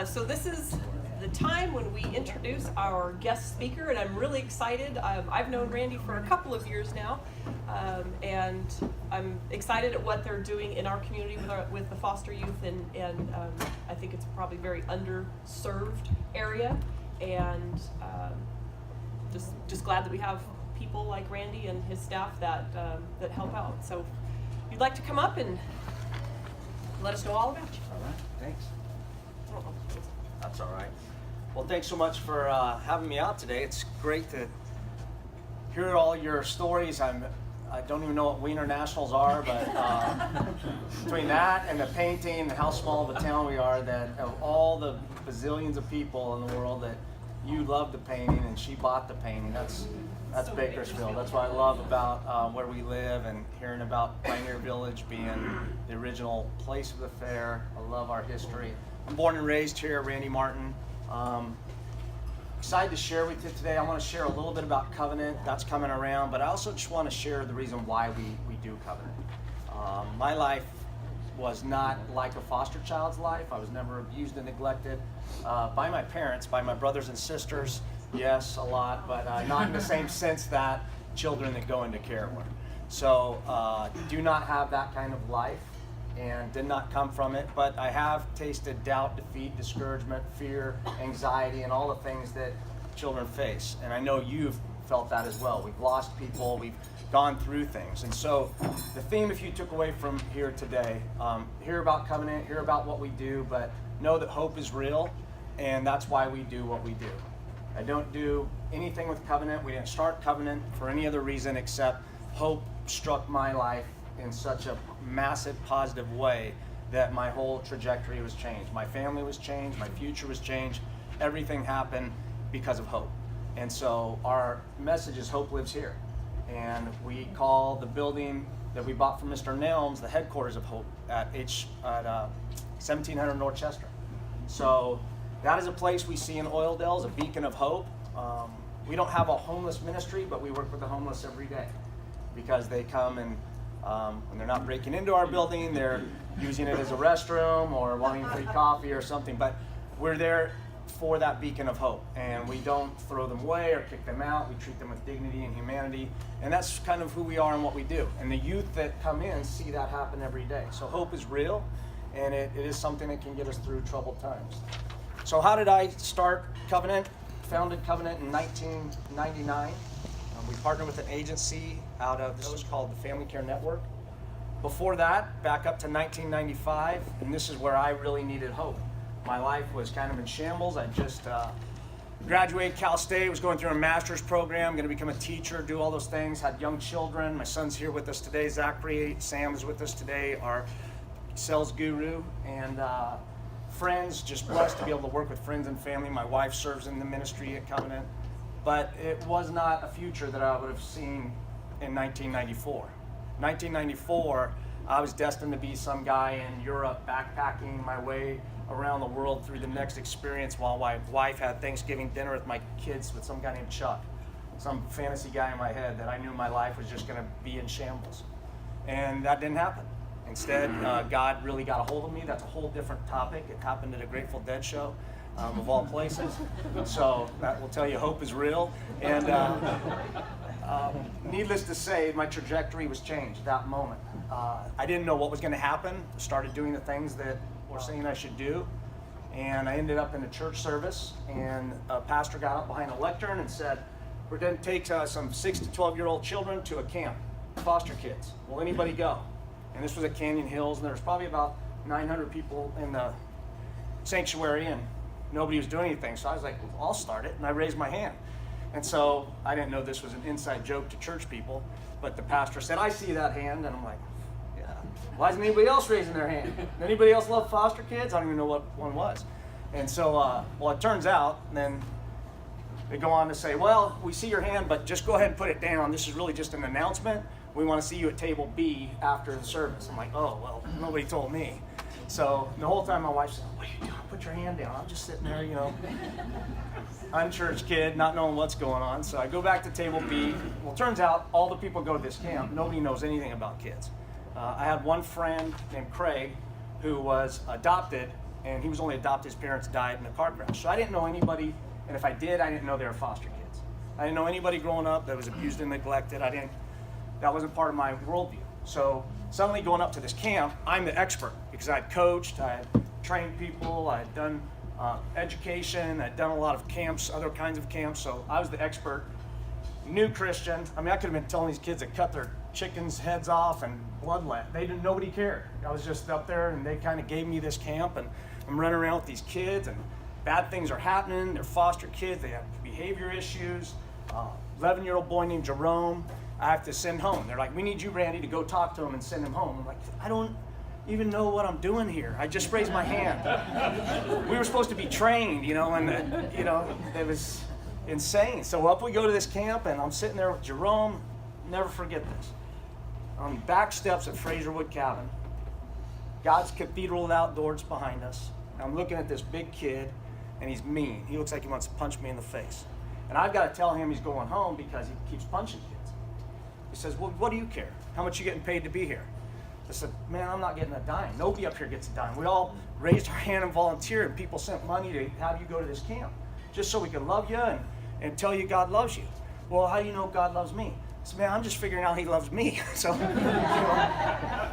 So this is the time when we introduce our guest speaker, and I'm really excited. I've known Randy for a couple of years now, and I'm excited at what they're doing in our community with the foster youth, and I think it's probably a very underserved area, and just glad that we have people like Randy and his staff that help out. So if you'd like to come up and let us know all about you. All right, thanks. I don't know. That's all right. Well, thanks so much for having me out today. It's great to hear all your stories. I don't even know what Wiener Nationals are, but between that and the painting and how small of a town we are, that of all the bazillions of people in the world, that you love the painting and she bought the painting. That's So Bakersfield. That's what I love about where we live, and hearing about Pioneer Village being the original place of the fair. I love our history. I'm born and raised here, Randy Martin. Excited to share with you today. I want to share a little bit about Covenant. That's coming around, but I also just want to share the reason why we do Covenant. My life was not like a foster child's life. I was never abused and neglected by my parents, by my brothers and sisters. Yes, a lot, but not in the same sense that children that go into care were. So do not have that kind of life and did not come from it, but I have tasted doubt, defeat, discouragement, fear, anxiety, and all the things that children face. And I know you've felt that as well. We've lost people, we've gone through things. And so the theme, if you took away from here today, hear about Covenant, hear about what we do, but know that hope is real, and that's why we do what we do. I don't do anything with Covenant. We didn't start Covenant for any other reason except hope struck my life in such a massive positive way that my whole trajectory was changed. My family was changed, my future was changed. Everything happened because of hope. And so our message is Hope Lives Here. And we call the building that we bought from Mr. Nelms the headquarters of Hope at 1700 North Chester. So that is a place we see in Oildale as a beacon of hope. We don't have a homeless ministry, but we work with the homeless every day because they come and when they're not breaking into our building, they're using it as a restroom or wanting free coffee or something. But we're there for that beacon of hope, and we don't throw them away or kick them out. We treat them with dignity and humanity, and that's kind of who we are and what we do. And the youth that come in see that happen every day. So hope is real, and it is something that can get us through troubled times. So how did I start Covenant? Founded Covenant in 1999. We partnered with an agency out of, this was called the Family Care Network. Before that, back up to 1995, and this is where I really needed hope. My life was kind of in shambles. I just graduated Cal State, was going through a master's program, going to become a teacher, do all those things, had young children. My son's here with us today, Zachary. Sam is with us today, our sales guru, and friends, just blessed to be able to work with friends and family. My wife serves in the ministry at Covenant. But it was not a future that I would have seen in 1994. 1994, I was destined to be some guy in Europe backpacking my way around the world through the next experience while my wife had Thanksgiving dinner with my kids with some guy named Chuck, some fantasy guy in my head that I knew my life was just going to be in shambles. And that didn't happen. Instead, God really got a hold of me. That's a whole different topic. It happened at a Grateful Dead show. Of all places. So that will tell you hope is real. And needless to say, my trajectory was changed that moment. I didn't know what was going to happen. Started doing the things that were saying I should do. And I ended up in a church service, and a pastor got up behind a lectern and said, we're going to take some 6 to 12-year-old children to a camp, foster kids. Will anybody go? And this was at Canyon Hills, and there was probably about 900 people in the sanctuary, and nobody was doing anything. So I was like, well, I'll start it. And I raised my hand. And so I didn't know this was an inside joke to church people, but the pastor said, I see that hand. And I'm like, yeah. Why isn't anybody else raising their hand? Anybody else love foster kids? I don't even know what one was. And so, well, it turns out, then they go on to say, well, we see your hand, but just go ahead and put it down. This is really just an announcement. We want to see you at table B after the service. I'm like, oh, well, nobody told me. So the whole time my wife said, what are you doing? Put your hand down. I'm just sitting there, unchurched kid, not knowing what's going on. So I go back to table B. Well, it turns out all the people go to this camp. Nobody knows anything about kids. I had one friend named Craig who was adopted and he was only adopted. His parents died in a car crash. So I didn't know anybody, and if I did, I didn't know they were foster kids. I didn't know anybody growing up that was abused and neglected. That wasn't part of my worldview. So suddenly going up to this camp, I'm the expert because I'd coached, I had trained people, I'd done education, I'd done a lot of camps, other kinds of camps, so I was the expert. New Christian. I mean, I could have been telling these kids to cut their chickens' heads off and bloodlet. Nobody cared. I was just up there, and they kind of gave me this camp, and I'm running around with these kids, and bad things are happening. They're foster kids. They have behavior issues. 11-year-old boy named Jerome, I have to send home. They're like, we need you, Randy, to go talk to him and send him home. I'm like, I don't even know what I'm doing here. I just raised my hand. We were supposed to be trained, and it was insane. So up we go to this camp, and I'm sitting there with Jerome. Never forget this. On the back steps at Fraserwood Cabin, God's Cathedral outdoors behind us. And I'm looking at this big kid, and he's mean. He looks like he wants to punch me in the face. And I've got to tell him he's going home because he keeps punching kids. He says, well, what do you care? How much are you getting paid to be here? I said, man, I'm not getting a dime. Nobody up here gets a dime. We all raised our hand and volunteered, and people sent money to have you go to this camp just so we could love you and tell you God loves you. Well, how do you know God loves me? I said, man, I'm just figuring out he loves me. So,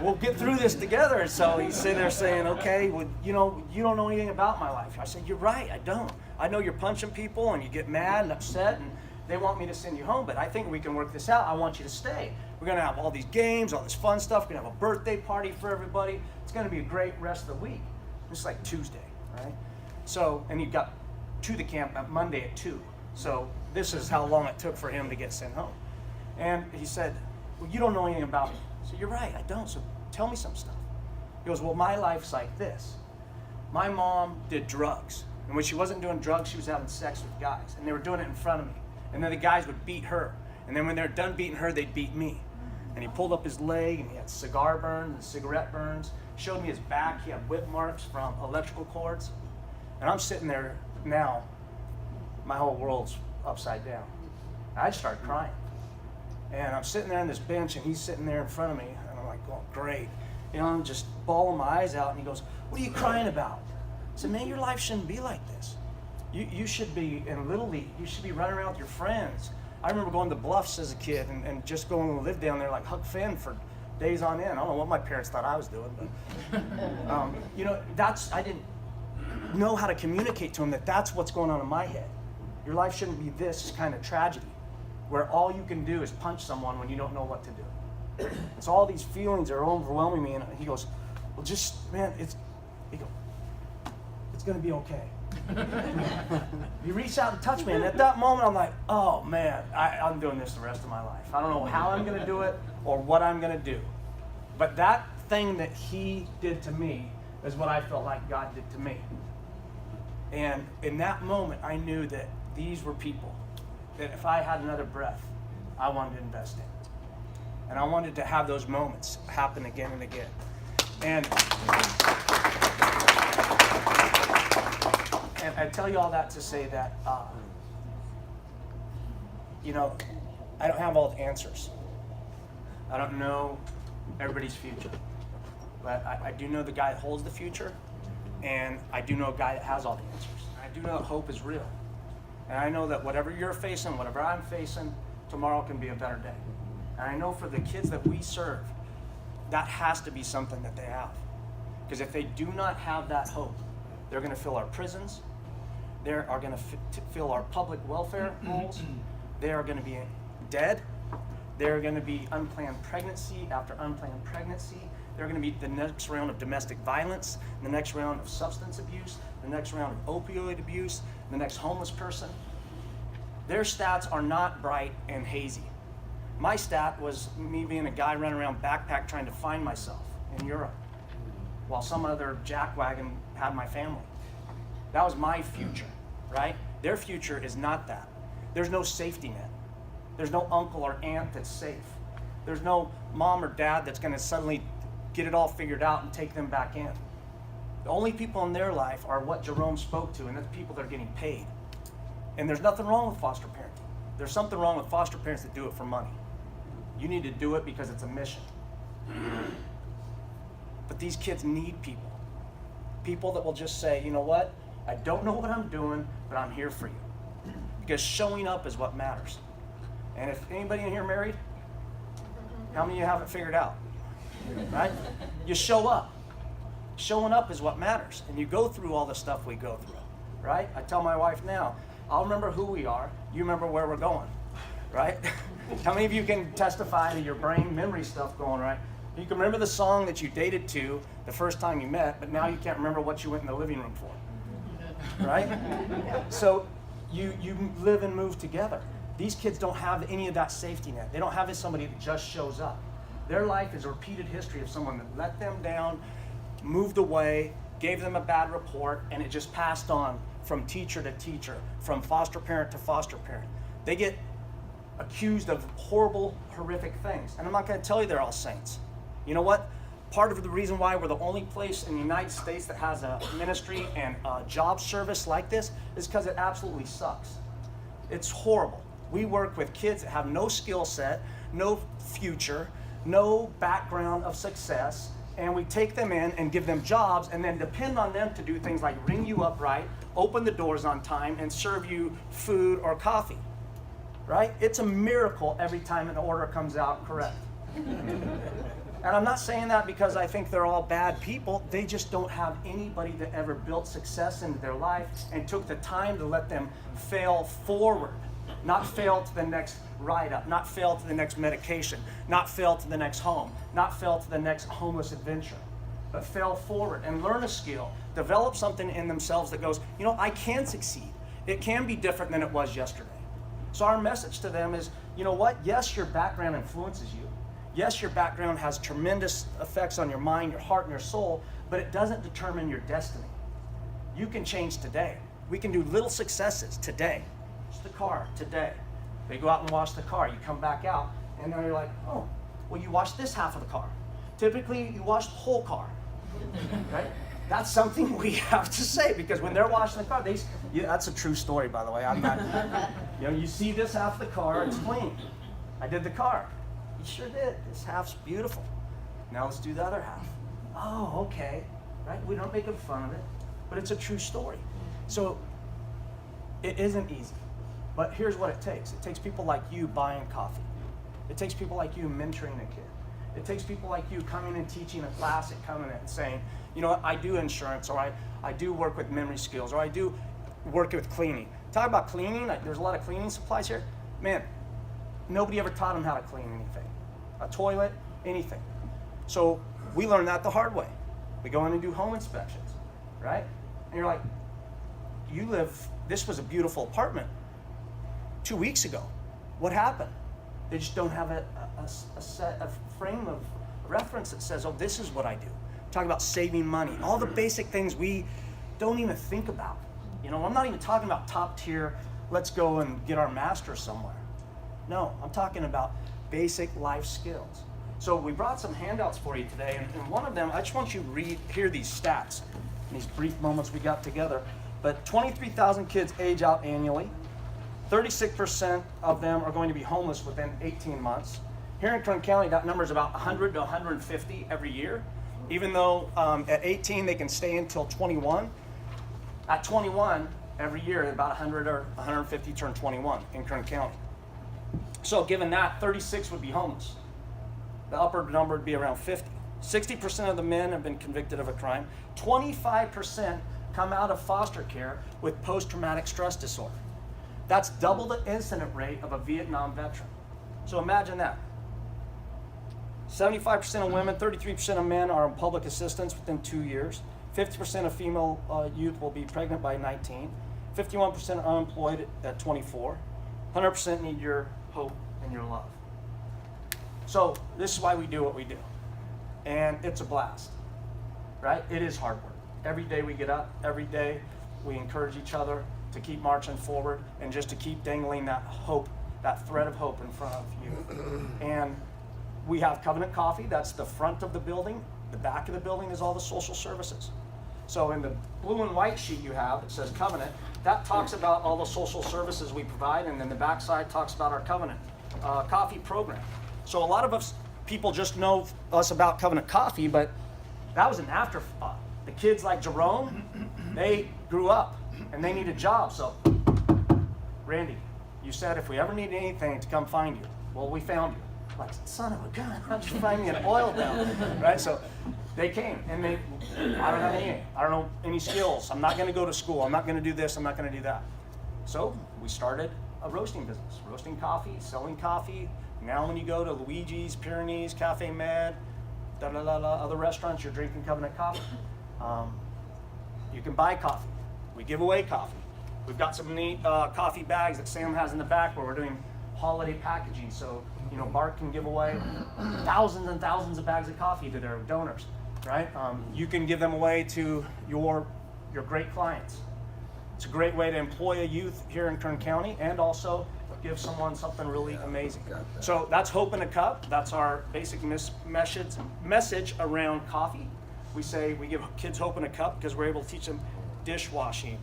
we'll get through this together. So he's sitting there saying, okay, well, you don't know anything about my life. I said, you're right, I don't. I know you're punching people and you get mad and upset and they want me to send you home, but I think we can work this out. I want you to stay. We're going to have all these games, all this fun stuff. We're going to have a birthday party for everybody. It's going to be a great rest of the week. It's like Tuesday, right? So, and he got to the camp on Monday at 2. So this is how long it took for him to get sent home. And he said, well, you don't know anything about me. I said, you're right, I don't, so tell me some stuff. He goes, well, my life's like this. My mom did drugs. And when she wasn't doing drugs, she was having sex with guys. And they were doing it in front of me. And then the guys would beat her. And then when they're done beating her, they'd beat me. And he pulled up his leg, and he had cigar burns and cigarette burns. Showed me his back. He had whip marks from electrical cords. And I'm sitting there now. My whole world's upside down. I just started crying. And I'm sitting there on this bench, and he's sitting there in front of me. And I'm like, oh, great. I'm just bawling my eyes out. And he goes, what are you crying about? I said, man, your life shouldn't be like this. You should be in Little League. You should be running around with your friends. I remember going to Bluffs as a kid and just going to live down there like Huck Finn for days on end. I don't know what my parents thought I was doing, but I didn't know how to communicate to him that's what's going on in my head. Your life shouldn't be this kind of tragedy where all you can do is punch someone when you don't know what to do. So all these feelings are overwhelming me, and he goes, well, it's going to be okay. He reached out and touched me, and at that moment I'm like, oh man, I'm doing this the rest of my life. I don't know how I'm going to do it or what I'm going to do. But that thing that he did to me is what I felt like God did to me. And in that moment, I knew that these were people that if I had another breath, I wanted to invest in. And I wanted to have those moments happen again and again. And I tell you all that to say that, I don't have all the answers. I don't know everybody's future. But I do know the guy that holds the future, and I do know a guy that has all the answers. I do know that hope is real. And I know that whatever you're facing, whatever I'm facing, tomorrow can be a better day. And I know for the kids that we serve, that has to be something that they have. Because if they do not have that hope, they're going to fill our prisons. They are going to fill our public welfare rules. They are going to be dead. They're going to be unplanned pregnancy after unplanned pregnancy. They're going to be the next round of domestic violence, the next round of substance abuse, the next round of opioid abuse, the next homeless person. Their stats are not bright and hazy. My stat was me being a guy running around backpack trying to find myself in Europe while some other jackwagon had my family. That was my future, right? Their future is not that. There's no safety net. There's no uncle or aunt that's safe. There's no mom or dad that's going to suddenly get it all figured out and take them back in. The only people in their life are what Jerome spoke to, and that's people that are getting paid. And there's nothing wrong with foster parenting. There's something wrong with foster parents that do it for money. You need to do it because it's a mission. But these kids need people. People that will just say, you know what, I don't know what I'm doing, but I'm here for you. Because showing up is what matters. And if anybody in here married, how many of you haven't figured out? Right? You show up. Showing up is what matters. And you go through all the stuff we go through. Right? I tell my wife now, I'll remember who we are, you remember where we're going. Right? How many of you can testify to your brain memory stuff going, right? You can remember the song that you dated to the first time you met, but now you can't remember what you went in the living room for. Right? So you live and move together. These kids don't have any of that safety net. They don't have somebody that just shows up. Their life is a repeated history of someone that let them down, moved away, gave them a bad report, and it just passed on from teacher to teacher, from foster parent to foster parent. They get accused of horrible, horrific things. And I'm not going to tell you they're all saints. You know what? Part of the reason why we're the only place in the United States that has a ministry and a job service like this is because it absolutely sucks. It's horrible. We work with kids that have no skill set, no future, no background of success, and we take them in and give them jobs and then depend on them to do things like ring you up right, open the doors on time, and serve you food or coffee. Right? It's a miracle every time an order comes out correct. And I'm not saying that because I think they're all bad people. They just don't have anybody that ever built success into their life and took the time to let them fail forward. Not fail to the next write-up, not fail to the next medication, not fail to the next home, not fail to the next homeless adventure, but fail forward and learn a skill, develop something in themselves that goes, you know, I can succeed. It can be different than it was yesterday. So our message to them is, you know what? Yes, your background influences you. Yes, your background has tremendous effects on your mind, your heart, and your soul, but it doesn't determine your destiny. You can change today. We can do little successes today. Just the car today. They go out and wash the car. You come back out, and then you're like, oh, well, you washed this half of the car. Typically, you wash the whole car, right? That's something we have to say because when they're washing the car, that's a true story, by the way. I'm not, you see this half of the car, it's clean. I did the car. You sure did. This half's beautiful. Now let's do the other half. Oh, okay, right? We don't make fun of it, but it's a true story. So it isn't easy, but here's what it takes. It takes people like you buying coffee. It takes people like you mentoring a kid. It takes people like you coming and teaching a class at Covenant and saying, you know what, I do insurance, or I do work with memory skills, or I do work with cleaning. Talk about cleaning, there's a lot of cleaning supplies here. Man, nobody ever taught them how to clean anything. A toilet, anything. So we learned that the hard way. We go in and do home inspections, right? And you're like, this was a beautiful apartment 2 weeks ago. What happened? They just don't have a frame of reference that says, oh, this is what I do. Talk about saving money. All the basic things we don't even think about. You know, I'm not even talking about top tier, let's go and get our master's somewhere. No, I'm talking about basic life skills. So we brought some handouts for you today, and one of them, I just want you to hear these stats in these brief moments we got together. But 23,000 kids age out annually. 36% of them are going to be homeless within 18 months. Here in Kern County, that number is about 100 to 150 every year. Even though at 18 they can stay until 21. At 21, every year about 100 or 150 turn 21 in Kern County. So given that, 36 would be homeless. The upper number would be around 50. 60% of the men have been convicted of a crime. 25% come out of foster care with post-traumatic stress disorder. That's double the incident rate of a Vietnam veteran. So imagine that. 75% of women, 33% of men are on public assistance within 2 years. 50% of female youth will be pregnant by 19. 51% are unemployed at 24. 100% need your hope and your love. So this is why we do what we do. And it's a blast, right? It is hard work. Every day we get up, every day we encourage each other to keep marching forward and just to keep dangling that hope, that thread of hope in front of you. And we have Covenant Coffee. That's the front of the building. The back of the building is all the social services. So in the blue and white sheet you have that says Covenant, that talks about all the social services we provide, and then the back side talks about our Covenant Coffee program. So a lot of us people just know us about Covenant Coffee, but that was an afterthought. The kids like Jerome, they grew up and they need a job. So, Randy, you said if we ever need anything to come find you. Well, we found you. Like, son of a gun, how'd you find me an oil down? Right? So they came and I don't have any, I don't know any skills. I'm not going to go to school. I'm not going to do this. I'm not going to do that. So we started a roasting business, roasting coffee, selling coffee. Now when you go to Luigi's, Pyrenees, Cafe Med, other restaurants, you're drinking Covenant coffee. You can buy coffee. We give away coffee. We've got some neat coffee bags that Sam has in the back where we're doing holiday packaging. So, you know, Bart can give away thousands and thousands of bags of coffee to their donors, right? You can give them away to your great clients. It's a great way to employ a youth here in Kern County and also give someone something really amazing. So that's Hope in a Cup. That's our basic message around coffee. We say we give kids hope in a cup because we're able to teach them dishwashing,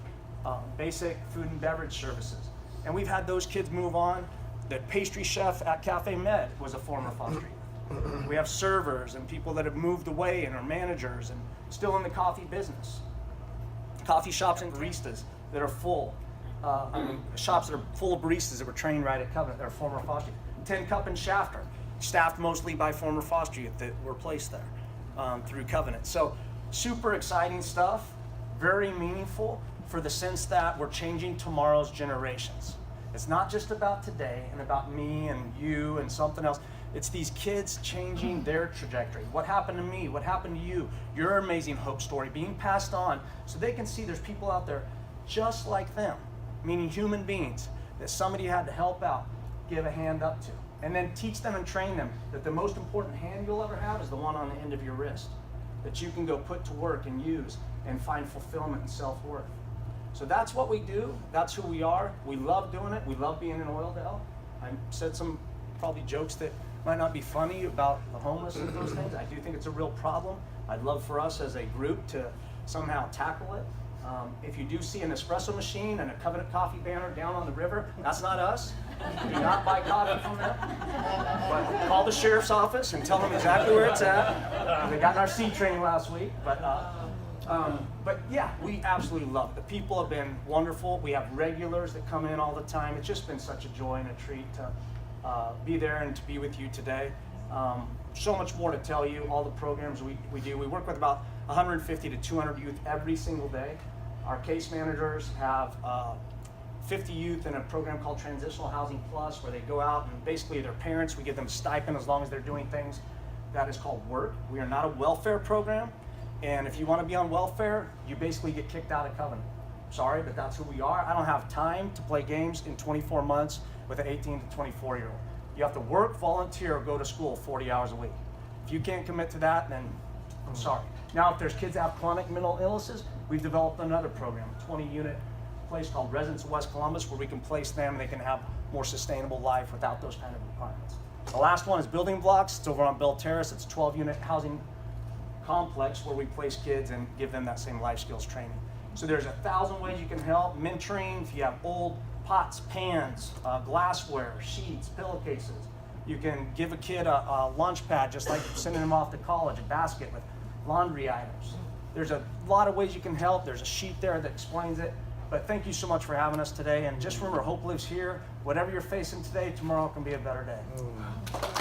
basic food and beverage services. And we've had those kids move on. The pastry chef at Cafe Med was a former foster youth. We have servers and people that have moved away and are managers and still in the coffee business. Coffee shops and baristas that are full. Shops that are full of baristas that were trained right at Covenant that are former foster youth. 10 Cup and Shafter, staffed mostly by former foster youth that were placed there through Covenant. So super exciting stuff, very meaningful for the sense that we're changing tomorrow's generations. It's not just about today and about me and you and something else. It's these kids changing their trajectory. What happened to me? What happened to you? Your amazing hope story being passed on so they can see there's people out there just like them, meaning human beings that somebody had to help out, give a hand up to, and then teach them and train them that the most important hand you'll ever have is the one on the end of your wrist that you can go put to work and use and find fulfillment and self-worth. So that's what we do. That's who we are. We love doing it. We love being in Oildale. I said some probably jokes that might not be funny about the homeless and those things. I do think it's a real problem. I'd love for us as a group to somehow tackle it. If you do see an espresso machine and a Covenant coffee banner down on the river, that's not us. Do not buy coffee from them. But call the sheriff's office and tell them exactly where it's at. They got in our C train last week. But yeah, we absolutely love it. The people have been wonderful. We have regulars that come in all the time. It's just been such a joy and a treat to be there and to be with you today. So much more to tell you, all the programs we do. We work with about 150 to 200 youth every single day. Our case managers have 50 youth in a program called Transitional Housing Plus, where they go out and basically their parents, we give them a stipend as long as they're doing things that is called work. We are not a welfare program. And if you want to be on welfare, you basically get kicked out of Covenant. Sorry, but that's who we are. I don't have time to play games in 24 months with an 18 to 24-year-old. You have to work, volunteer, or go to school 40 hours a week. If you can't commit to that, then I'm sorry. Now, if there's kids that have chronic mental illnesses, we've developed another program, a 20-unit place called Residence of West Columbus, where we can place them and they can have more sustainable life without those kind of requirements. The last one is Building Blocks. It's over on Bell Terrace. It's a 12-unit housing complex where we place kids and give them that same life skills training. So there's 1,000 ways you can help. Mentoring, if you have old pots, pans, glassware, sheets, pillowcases. You can give a kid a lunch pad, just like sending them off to college, a basket with laundry items. There's a lot of ways you can help. There's a sheet there that explains it. But thank you so much for having us today. And just remember, hope lives here. Whatever you're facing today, tomorrow can be a better day.